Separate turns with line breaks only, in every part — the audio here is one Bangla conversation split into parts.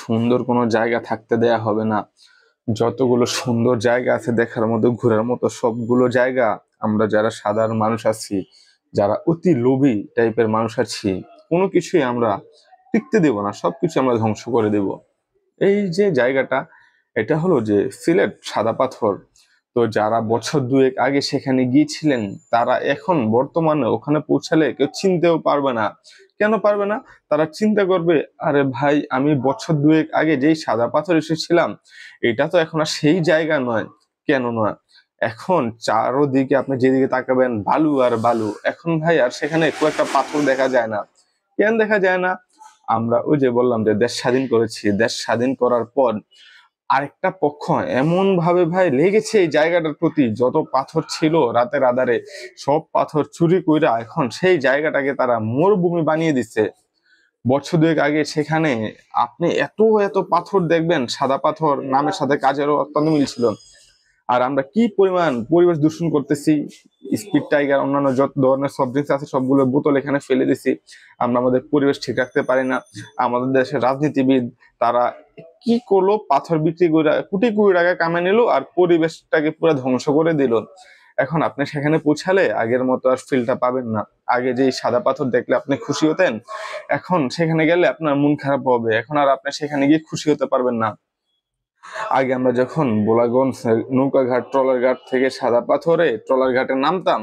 সুন্দর কোনো জায়গা থাকতে দেয়া হবে না। যতগুলো সুন্দর জায়গা আছে দেখার মতো, ঘোরার মতো, সবগুলো জায়গা আমরা যারা সাধারণ মানুষ আছি, যারা অতি লোভী টাইপের মানুষ আছি, কোনো কিছুই আমরা টিকতে দেব না, সবকিছু আমরা ধ্বংস করে দেব। এই যে জায়গাটা, এটা হলো যে সিলেট সাদা পাথর। তো যারা বছর দুয়েক আগে সেখানে গিয়েছিলেন, তারা এখন বর্তমানে ওখানে পৌঁছালে কেউ চিনতেও পারবে না। কেন পারবে না? তারা চিন্তা করবে, আরে ভাই, আমি বছর দুয়েক আগে যেই সাদা পাথর এসেছিলাম, এটা তো এখন আর সেই জায়গা নয়। কেন নয়? এখন চারোদিকে আপনি যেদিকে তাকাবেন বালু আর বালু। এখন ভাই আর সেখানে খুব একটা পাথর দেখা যায় না। কেন দেখা যায় না? আমরা ওই যে বললাম যে দেশ স্বাধীন করেছি, দেশ স্বাধীন করার পর আরেকটা পক্ষ এমন ভাবে ভাই লেগেছে এই জায়গাটার প্রতি, যত পাথর ছিল রাতের আধারে সব পাথর চুরি কইরা এখন সেই জায়গাটাকে তারা মরুভূমি বানিয়ে দিচ্ছে। বছর দুয়েক আগে সেখানে আপনি এত এত পাথর দেখবেন, সাদা পাথর, নামের সাথে কাজেরও অত্যন্ত মিল ছিল। আর আমরা কি পরিমাণ পরিবেশ দূষণ করতেছি! স্পিড টাইগার, অন্যান্য যত ধরনের সফট ড্রিঙ্কস আছে সবগুলো বোতল এখানে ফেলে দিছি। আমরা আমাদের পরিবেশ ঠিক রাখতে পারি না। আমাদের দেশের রাজনীতিবিদ তারা কি করলো, পাথর বিক্রি করে কোটি কোটি টাকা কামাই নিল আর পরিবেশটাকে পুরো ধ্বংস করে দিল। এখন আপনি সেখানে পৌঁছালে আগের মতো আর ফিলটা পাবেন না। আগে যে সাদা পাথর দেখলে আপনি খুশি হতেন, এখন সেখানে গেলে আপনার মন খারাপ হবে। এখন আর আপনি সেখানে গিয়ে খুশি হতে পারবেন না। আগে আমরা যখন বোলাগঞ্জ নৌকা ঘাট, ট্রলার ঘাট থেকে সাদা পাথরে ট্রলার ঘাটে নামতাম,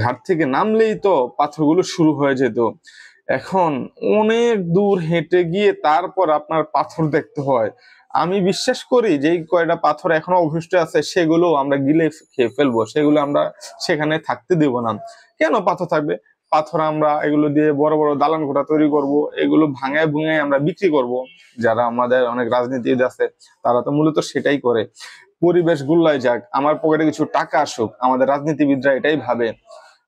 ঘাট থেকে নামলেই তো পাথরগুলো শুরু হয়ে যেত। এখন অনেক দূর হেঁটে গিয়ে তারপর আপনার পাথর দেখতে হয়। আমি বিশ্বাস করি যে কয়টা পাথর এখনো অবশিষ্ট আছে সেগুলো আমরা গিলে খেয়ে ফেলবো, সেগুলো আমরা সেখানে থাকতে দেব না। কেন পাথর থাকবে? পাথর আমরা এগুলো দিয়ে বড় বড় দালান কোঠা তৈরি করব, এগুলো ভাঙায় ভুঙায় আমরা বিক্রি করব। যারা আমাদের অনেক রাজনীতিবিদ আছে তারা তো মূলত সেটাই করে। পরিবেশ গুল্লায় যাক, আমার পকেটে কিছু টাকা আসুক, আমাদের রাজনীতিবিদরা এটাই ভাবে।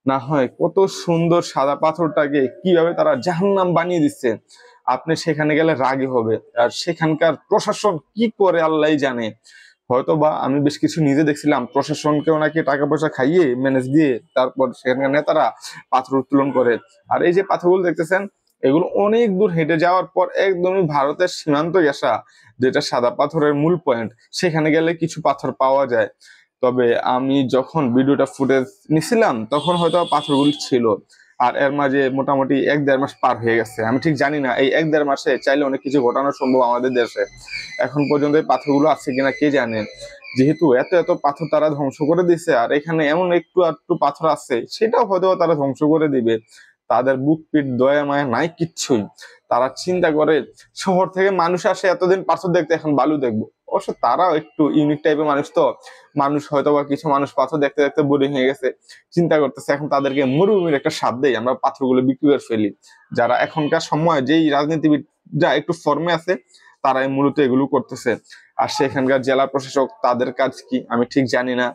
না হয় কত সুন্দর সাদা পাথরটাকে কিভাবে তারা জাহান্নাম বানিয়ে দিচ্ছে। আপনি সেখানে গেলে রাগে হবে। আর সেখানকার প্রশাসন কি করে আল্লাহ জানে। হয়তো বা আমি বেশ কিছু নিজে দেখছিলাম, প্রশাসনকেও নাকি টাকা পয়সা খাইয়ে ম্যানেজ দিয়ে তারপর সেখানকার নেতারা পাথর উত্তোলন করে। আর এই যে পাথরগুলো দেখতেছেন, এগুলো অনেক দূর হেঁটে যাওয়ার পর একদমই ভারতের সীমান্ত ঘেঁষা, যেটা সাদা পাথরের মূল পয়েন্ট, সেখানে গেলে কিছু পাথর পাওয়া যায়। তবে আমি যখন ভিডিওটা ফুটেজ নিছিলাম তখন হয়তো পাথরগুলো ছিল। আর এর মাঝে মোটামুটি 1-1.5 মাস পার হয়ে গেছে। আমি ঠিক জানি না এই 1-1.5 মাসে চাইলে অনেক কিছু ঘটানো সম্ভব আমাদের দেশে। এখন পর্যন্ত এই পাথরগুলো আছে কিনা কে জানে। যেহেতু এত এত পাথর তারা ধ্বংস করে দিছে, আর এখানে এমন একটু একটু পাথর আছে সেটাও হয়তো তারা ধ্বংস করে দিবে। তাদের বুক পিঠ দয়া মায়া নাই কিচ্ছুই। তারা চিন্তা করে শহর থেকে মানুষ আসে এতদিন পাথর দেখতে, এখন বালু দেখবো। অবশ্য তারাও একটু ইউনিক টাইপের মানুষ, তো মানুষ হয়তো বা কিছু মানুষ পাথর দেখতে দেখতে বোরিং হয়ে গেছে, চিন্তা করতেছে এখন তাদেরকে মরুভূমির একটা স্বাদ দেয়, আমরা পাথরগুলো বিক্রি করে ফেলি। যারা এখনকার সময় যেই রাজনীতিবিদরা একটু ফর্মে আছে তারাই মূলত এগুলো করতেছে। আর সেখানকার জেলা প্রশাসক, তাদের কাজ কি আমি ঠিক জানি না।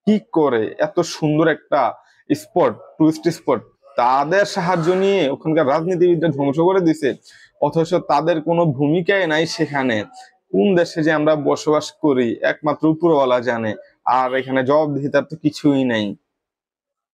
কি করে এত সুন্দর একটা স্পট, টুরিস্ট স্পট, তাদের সাহায্য নিয়ে ওখানকার রাজনীতিবিদরা ধ্বংস করে দিছে, অথচ তাদের কোনো ভূমিকাই নাই সেখানে। কোন দেশে যে আমরা বসবাস করি একমাত্র উপরওয়ালা জানে। আর এখানে জবাবদিহিতার তো কিছুই নাই।